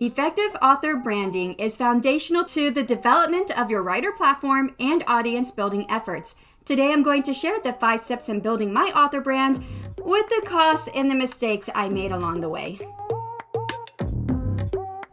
Effective author branding is foundational to the development of your writer platform and audience building efforts. Today I'm going to share the 5 steps in building my author brand with the costs and the mistakes I made along the way.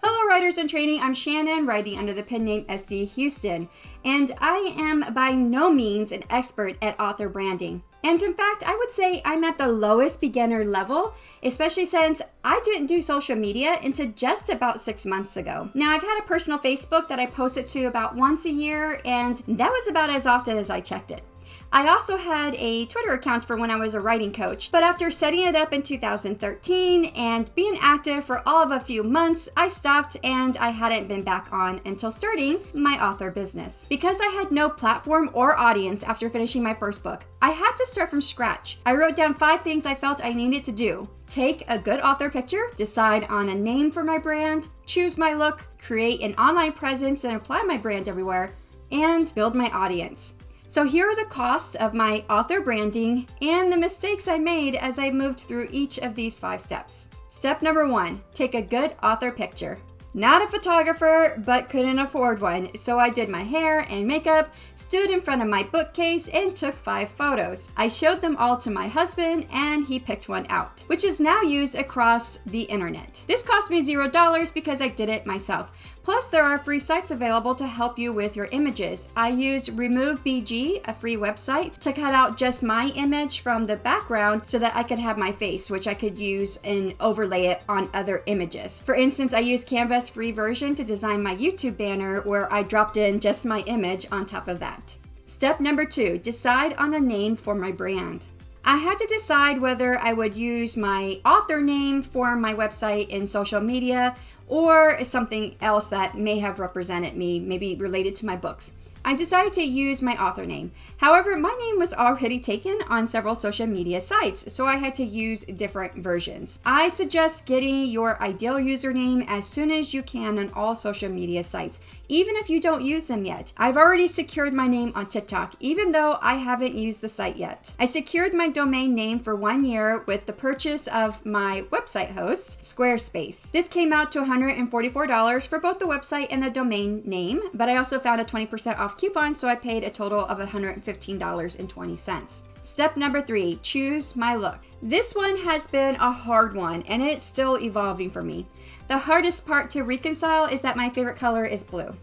Hello writers in training, I'm Shannon, writing under the pen name SD Houston, and I am by no means an expert at author branding. And in fact, I would say I'm at the lowest beginner level, especially since I didn't do social media until just about 6 months ago. Now, I've had a personal Facebook that I posted to about once a year, and that was about as often as I checked it. I also had a Twitter account for when I was a writing coach, but after setting it up in 2013 and being active for all of a few months, I stopped and I hadn't been back on until starting my author business. Because I had no platform or audience after finishing my first book, I had to start from scratch. I wrote down 5 things I felt I needed to do. Take a good author picture, decide on a name for my brand, choose my look, create an online presence and apply my brand everywhere, and build my audience. So here are the costs of my author branding and the mistakes I made as I moved through each of these 5 steps. Step number 1, take a good author picture. Not a photographer, but couldn't afford one, so I did my hair and makeup, stood in front of my bookcase, and took 5 photos. I showed them all to my husband, and he picked one out, which is now used across the internet. This cost me $0 because I did it myself. Plus, there are free sites available to help you with your images. I used RemoveBG, a free website, to cut out just my image from the background so that I could have my face, which I could use and overlay it on other images. For instance, I used Canva's free version to design my YouTube banner where I dropped in just my image on top of that. Step number 2, decide on a name for my brand. I had to decide whether I would use my author name for my website and social media or something else that may have represented me, maybe related to my books. I decided to use my author name. However, my name was already taken on several social media sites, so I had to use different versions. I suggest getting your ideal username as soon as you can on all social media sites, even if you don't use them yet. I've already secured my name on TikTok, even though I haven't used the site yet. I secured my domain name for 1 year with the purchase of my website host, Squarespace. This came out to $144 for both the website and the domain name, but I also found a 20% off coupon, so I paid a total of $115.20. Step number 3, choose my look. This one has been a hard one, and it's still evolving for me. The hardest part to reconcile is that my favorite color is blue.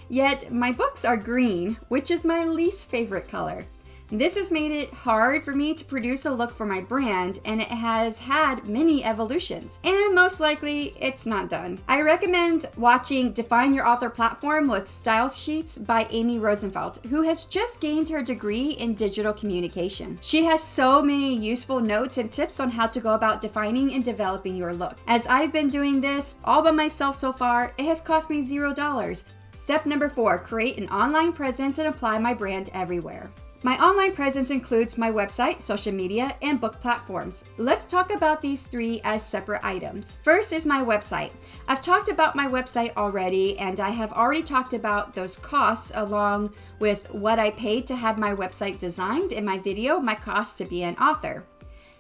Yet my books are green, which is my least favorite color. This has made it hard for me to produce a look for my brand, and it has had many evolutions, and most likely it's not done. I recommend watching Define Your Author Platform with Stylesheets by Amy Rosenfeldt, who has just gained her degree in digital communication. She has so many useful notes and tips on how to go about defining and developing your look. As I've been doing this all by myself so far, it has cost me $0. Step number 4, create an online presence and apply my brand everywhere. My online presence includes my website, social media, and book platforms. Let's talk about these 3 as separate items. First is my website. I've talked about my website already, and I have already talked about those costs along with what I paid to have my website designed in my video, my cost to be an author.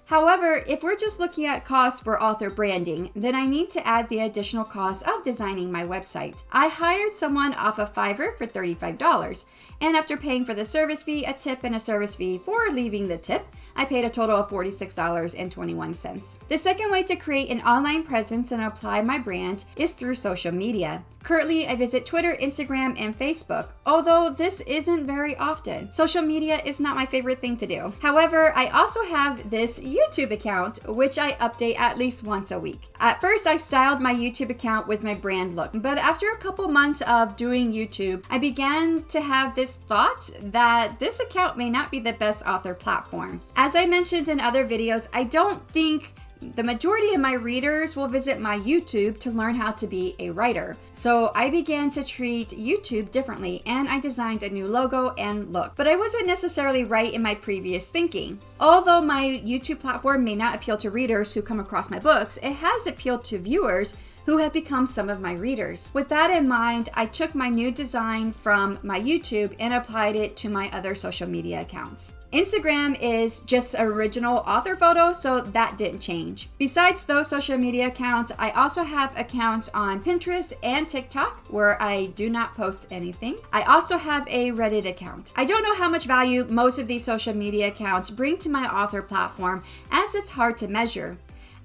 However, if we're just looking at costs for author branding, then I need to add the additional cost of designing my website. I hired someone off of Fiverr for $35, and after paying for the service fee, a tip, and a service fee for leaving the tip, I paid a total of $46.21. The second way to create an online presence and apply my brand is through social media. Currently, I visit Twitter, Instagram, and Facebook, although this isn't very often. Social media is not my favorite thing to do. However, I also have this YouTube account, which I update at least once a week. At first, I styled my YouTube account with my brand look, but after a couple months of doing YouTube, I began to have this thought that this account may not be the best author platform. As I mentioned in other videos, I don't think the majority of my readers will visit my YouTube to learn how to be a writer. So I began to treat YouTube differently, and I designed a new logo and look. But I wasn't necessarily right in my previous thinking. Although my YouTube platform may not appeal to readers who come across my books, it has appealed to viewers who have become some of my readers. With that in mind, I took my new design from my YouTube and applied it to my other social media accounts. Instagram is just original author photo, so that didn't change. Besides those social media accounts, I also have accounts on Pinterest and TikTok where I do not post anything. I also have a Reddit account. I don't know how much value most of these social media accounts bring to my author platform, as it's hard to measure.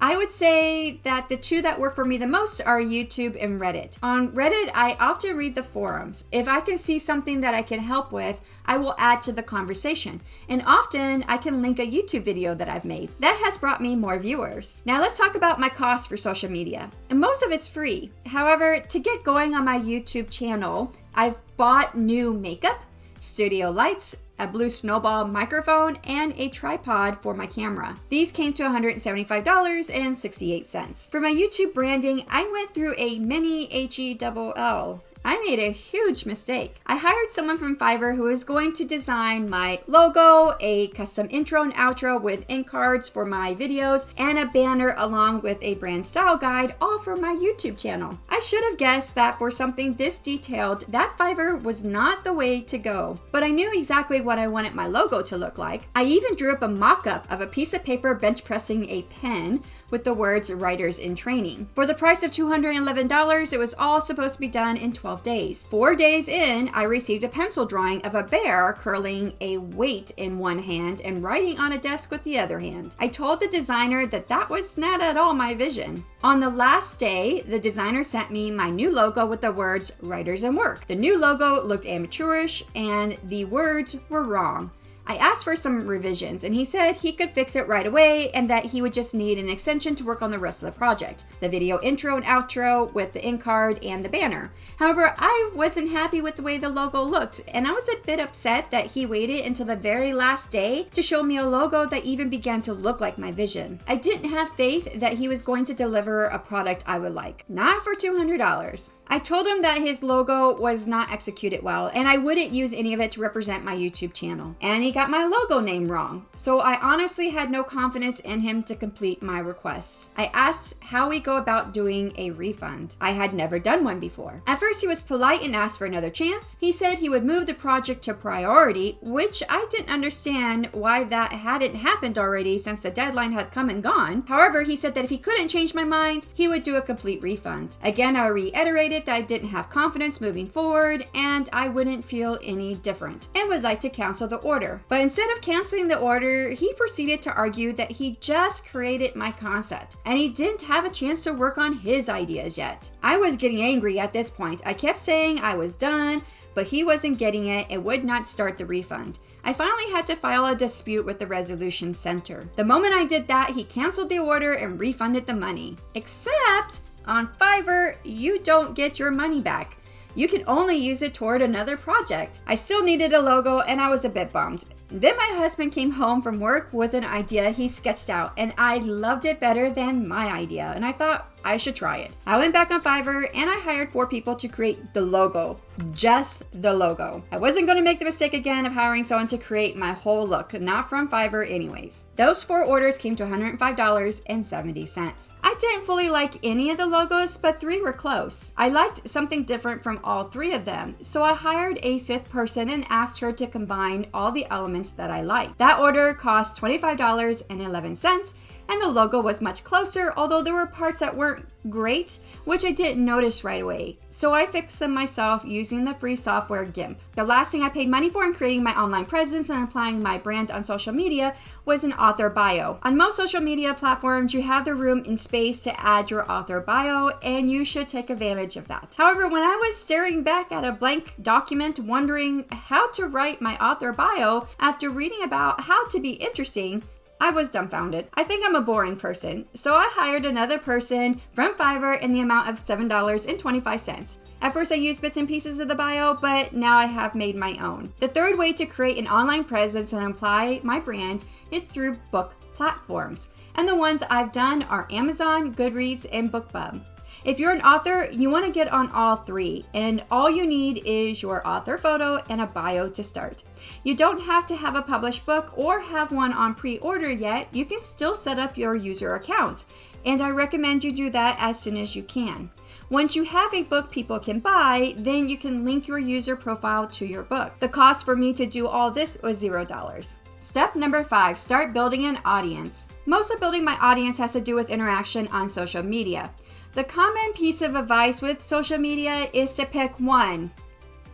I would say that the two that work for me the most are YouTube and Reddit. On Reddit, I often read the forums. If I can see something that I can help with, I will add to the conversation. And often, I can link a YouTube video that I've made. That has brought me more viewers. Now let's talk about my costs for social media. And most of it's free. However, to get going on my YouTube channel, I've bought new makeup, studio lights, a blue snowball microphone, and a tripod for my camera. These came to $175.68. For my YouTube branding, I went through a mini HELL. I made a huge mistake. I hired someone from Fiverr who is going to design my logo, a custom intro and outro with ink cards for my videos, and a banner along with a brand style guide, all for my YouTube channel. I should have guessed that for something this detailed, that Fiverr was not the way to go. But I knew exactly what I wanted my logo to look like. I even drew up a mock-up of a piece of paper bench pressing a pen with the words "Writers in Training." For the price of $211, it was all supposed to be done in 12 days. 4 days in, I received a pencil drawing of a bear curling a weight in one hand and writing on a desk with the other hand. I told the designer that that was not at all my vision. On the last day, the designer sent me my new logo with the words "Writers and Work." The new logo looked amateurish and the words were wrong. I asked for some revisions and he said he could fix it right away and that he would just need an extension to work on the rest of the project, the video intro and outro with the ink card and the banner. However, I wasn't happy with the way the logo looked and I was a bit upset that he waited until the very last day to show me a logo that even began to look like my vision. I didn't have faith that he was going to deliver a product I would like. Not for $200. I told him that his logo was not executed well and I wouldn't use any of it to represent my YouTube channel. And he got my logo name wrong. So I honestly had no confidence in him to complete my requests. I asked how we go about doing a refund. I had never done one before. At first he was polite and asked for another chance. He said he would move the project to priority, which I didn't understand why that hadn't happened already since the deadline had come and gone. However, he said that if he couldn't change my mind, he would do a complete refund. Again, I reiterated that I didn't have confidence moving forward and I wouldn't feel any different and would like to cancel the order. But instead of canceling the order, he proceeded to argue that he just created my concept and he didn't have a chance to work on his ideas yet. I was getting angry at this point. I kept saying I was done, but he wasn't getting it and would not start the refund. I finally had to file a dispute with the Resolution Center. The moment I did that, he canceled the order and refunded the money. Except on Fiverr, you don't get your money back. You can only use it toward another project. I still needed a logo and I was a bit bummed. Then my husband came home from work with an idea he sketched out and I loved it better than my idea and I thought I should try it. I went back on Fiverr and I hired 4 people to create the logo. Just the logo. I wasn't going to make the mistake again of hiring someone to create my whole look, not from Fiverr anyways. Those 4 orders came to $105.70. I didn't fully like any of the logos, but 3 were close. I liked something different from all 3 of them, so I hired a 5th person and asked her to combine all the elements that I liked. That order cost $25.11 and the logo was much closer, although there were parts that weren't great, which I didn't notice right away. So I fixed them myself using the free software GIMP. The last thing I paid money for in creating my online presence and applying my brand on social media was an author bio. On most social media platforms, you have the room and space to add your author bio, and you should take advantage of that. However, when I was staring back at a blank document wondering how to write my author bio after reading about how to be interesting, I was dumbfounded. I think I'm a boring person, so I hired another person from Fiverr in the amount of $7.25. At first I used bits and pieces of the bio, but now I have made my own. The third way to create an online presence and apply my brand is through book platforms. And the ones I've done are Amazon, Goodreads, and BookBub. If you're an author, you want to get on all 3, and all you need is your author photo and a bio to start. You don't have to have a published book or have one on pre-order yet. You can still set up your user accounts, and I recommend you do that as soon as you can. Once you have a book people can buy, then you can link your user profile to your book. The cost for me to do all this was $0. Step number 5, start building an audience. Most of building my audience has to do with interaction on social media. The common piece of advice with social media is to pick 1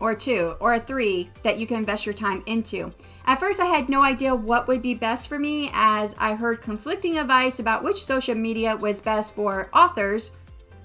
or 2 or 3 that you can invest your time into. At first, I had no idea what would be best for me, as I heard conflicting advice about which social media was best for authors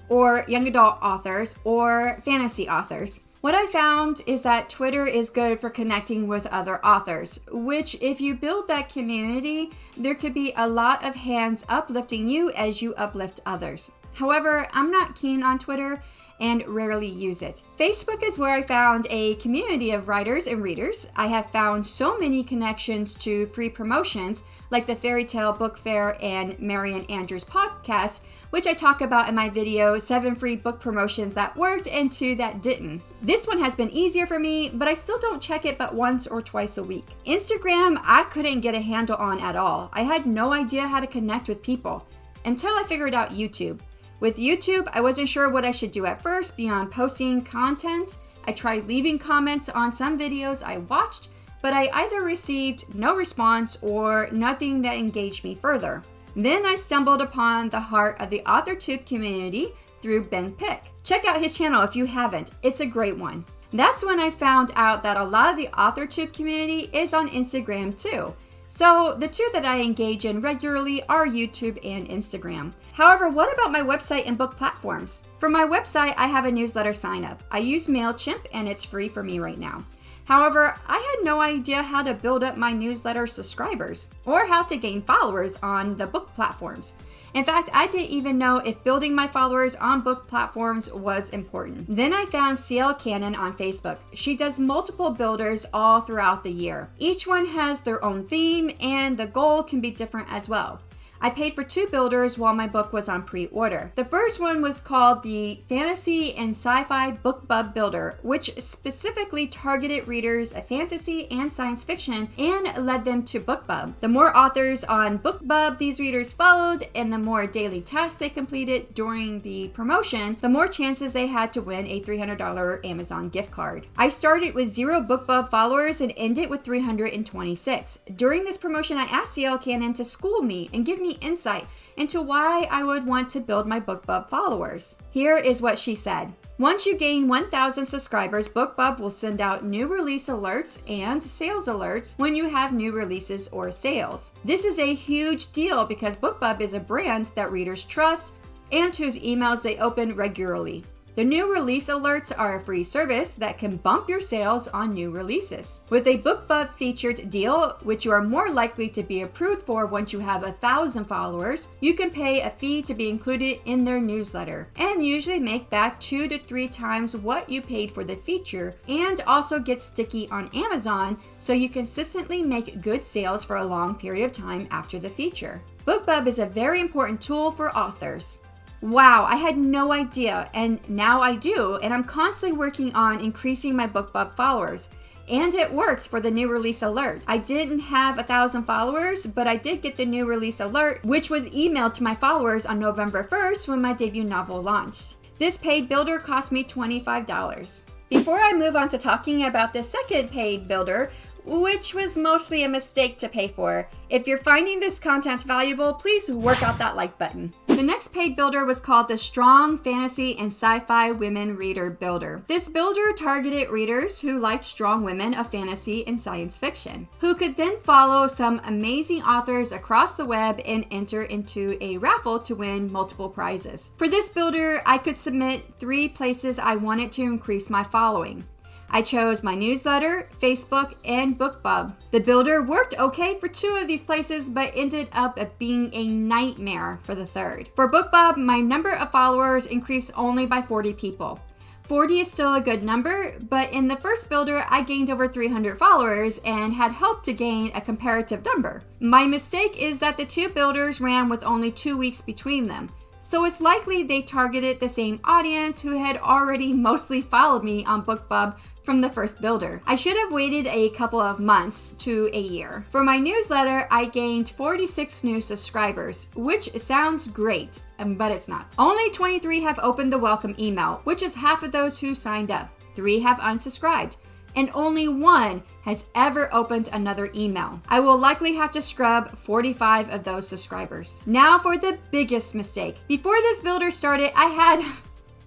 or young adult authors or fantasy authors. What I found is that Twitter is good for connecting with other authors, which if you build that community, there could be a lot of hands uplifting you as you uplift others. However, I'm not keen on Twitter and rarely use it. Facebook is where I found a community of writers and readers. I have found so many connections to free promotions like the Fairy Tale Book Fair and Marian Andrews podcast, which I talk about in my video 7 free book promotions that worked and 2 that didn't. This one has been easier for me, but I still don't check it but once or twice a week. Instagram, I couldn't get a handle on at all. I had no idea how to connect with people until I figured out YouTube. With YouTube, I wasn't sure what I should do at first beyond posting content. I tried leaving comments on some videos I watched, but I either received no response or nothing that engaged me further. Then I stumbled upon the heart of the authortube community through Ben Pick. Check out his channel if you haven't. It's a great one. That's when I found out that a lot of the authortube community is on Instagram too. So the 2 that I engage in regularly are YouTube and Instagram. However, what about my website and book platforms? For my website, I have a newsletter sign up. I use MailChimp and it's free for me right now. However, I had no idea how to build up my newsletter subscribers or how to gain followers on the book platforms. In fact, I didn't even know if building my followers on book platforms was important. Then I found CL Cannon on Facebook. She does multiple builders all throughout the year. Each one has their own theme and the goal can be different as well. I paid for 2 builders while my book was on pre-order. The first one was called the Fantasy and Sci-Fi BookBub Builder, which specifically targeted readers of fantasy and science fiction and led them to BookBub. The more authors on BookBub these readers followed and the more daily tasks they completed during the promotion, the more chances they had to win a $300 Amazon gift card. I started with 0 BookBub followers and ended with 326. During this promotion, I asked CL Cannon to school me and give me insight into why I would want to build my BookBub followers. Here is what she said. Once you gain 1,000 subscribers, BookBub will send out new release alerts and sales alerts when you have new releases or sales. This is a huge deal because BookBub is a brand that readers trust and whose emails they open regularly. The new release alerts are a free service that can bump your sales on new releases. With a BookBub featured deal, which you are more likely to be approved for once you have 1,000 followers, you can pay a fee to be included in their newsletter and usually make back 2 to 3 times what you paid for the feature and also get sticky on Amazon so you consistently make good sales for a long period of time after the feature. BookBub is a very important tool for authors. Wow, I had no idea, and now I do, and I'm constantly working on increasing my BookBub followers. And it worked for the new release alert. I didn't have 1,000 followers, but I did get the new release alert, which was emailed to my followers on November 1st when my debut novel launched. This paid builder cost me $25. Before I move on to talking about the second paid builder, which was mostly a mistake to pay for, if you're finding this content valuable, please work out that like button. The next paid builder was called the Strong Fantasy and Sci-Fi Women Reader Builder. This builder targeted readers who liked strong women of fantasy and science fiction, who could then follow some amazing authors across the web and enter into a raffle to win multiple prizes. For this builder, I could submit 3 places I wanted to increase my following. I chose my newsletter, Facebook, and BookBub. The builder worked okay for 2 of these places, but ended up being a nightmare for the 3rd. For BookBub, my number of followers increased only by 40 people. 40 is still a good number, but in the first builder, I gained over 300 followers and had hoped to gain a comparative number. My mistake is that the 2 builders ran with only 2 weeks between them. So it's likely they targeted the same audience who had already mostly followed me on BookBub from the first builder. I should have waited a couple of months to a year. For my newsletter, I gained 46 new subscribers, which sounds great, but it's not. Only 23 have opened the welcome email, which is half of those who signed up. 3 have unsubscribed, and only 1 has ever opened another email. I will likely have to scrub 45 of those subscribers. Now for the biggest mistake. Before this builder started, I had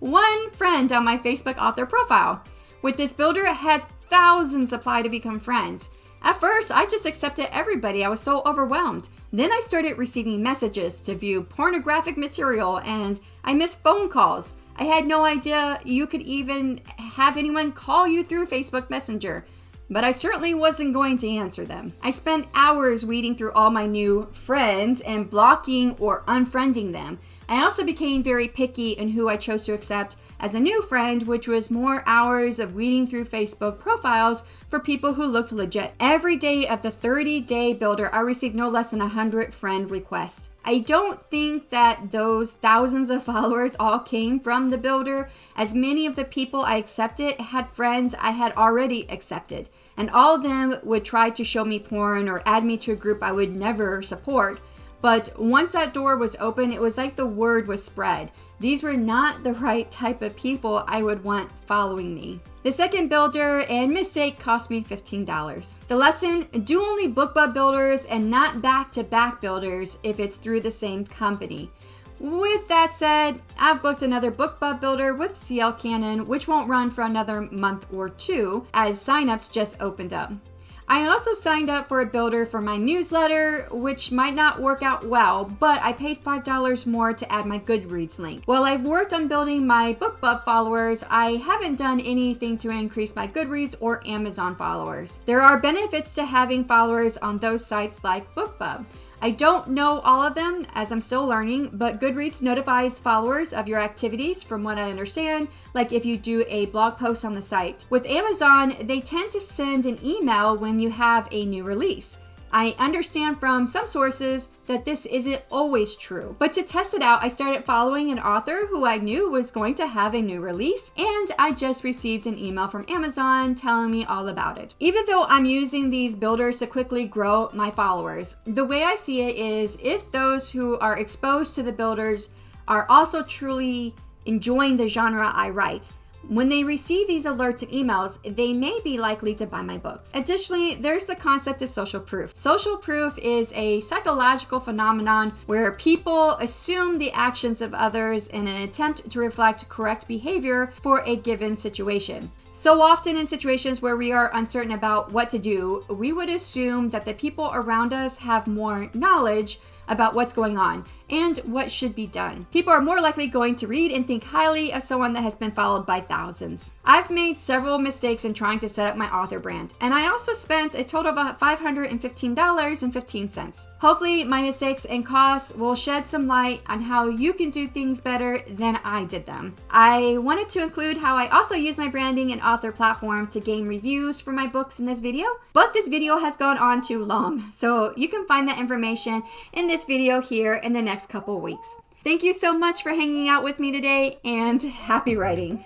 1 friend on my Facebook author profile. With this builder, I had thousands apply to become friends. At first, I just accepted everybody. I was so overwhelmed. Then I started receiving messages to view pornographic material, and I missed phone calls. I had no idea you could even have anyone call you through Facebook Messenger, but I certainly wasn't going to answer them. I spent hours weeding through all my new friends and blocking or unfriending them. I also became very picky in who I chose to accept as a new friend, which was more hours of weeding through Facebook profiles for people who looked legit. Every day of the 30-day builder, I received no less than 100 friend requests. I don't think that those thousands of followers all came from the builder, as many of the people I accepted had friends I had already accepted, and all of them would try to show me porn or add me to a group I would never support. But once that door was open, it was like the word was spread. These were not the right type of people I would want following me. The second builder and mistake cost me $15. The lesson: do only BookBub builders and not back-to-back builders if it's through the same company. With that said, I've booked another BookBub builder with CL Cannon, which won't run for another month or 2 as signups just opened up. I also signed up for a builder for my newsletter, which might not work out well, but I paid $5 more to add my Goodreads link. While I've worked on building my BookBub followers, I haven't done anything to increase my Goodreads or Amazon followers. There are benefits to having followers on those sites like BookBub. I don't know all of them as I'm still learning, but Goodreads notifies followers of your activities from what I understand, like if you do a blog post on the site. With Amazon, they tend to send an email when you have a new release. I understand from some sources that this isn't always true, but to test it out, I started following an author who I knew was going to have a new release, and I just received an email from Amazon telling me all about it. Even though I'm using these builders to quickly grow my followers, the way I see it is if those who are exposed to the builders are also truly enjoying the genre I write, when they receive these alerts and emails, they may be likely to buy my books. Additionally, there's the concept of social proof. Social proof is a psychological phenomenon where people assume the actions of others in an attempt to reflect correct behavior for a given situation. So often in situations where we are uncertain about what to do, we would assume that the people around us have more knowledge about what's going on and what should be done. People are more likely going to read and think highly of someone that has been followed by thousands. I've made several mistakes in trying to set up my author brand, and I also spent a total of $515.15. Hopefully my mistakes and costs will shed some light on how you can do things better than I did them. I wanted to include how I also use my branding and author platform to gain reviews for my books in this video, but this video has gone on too long, so you can find that information in this video here in the next couple weeks. Thank you so much for hanging out with me today, and happy writing.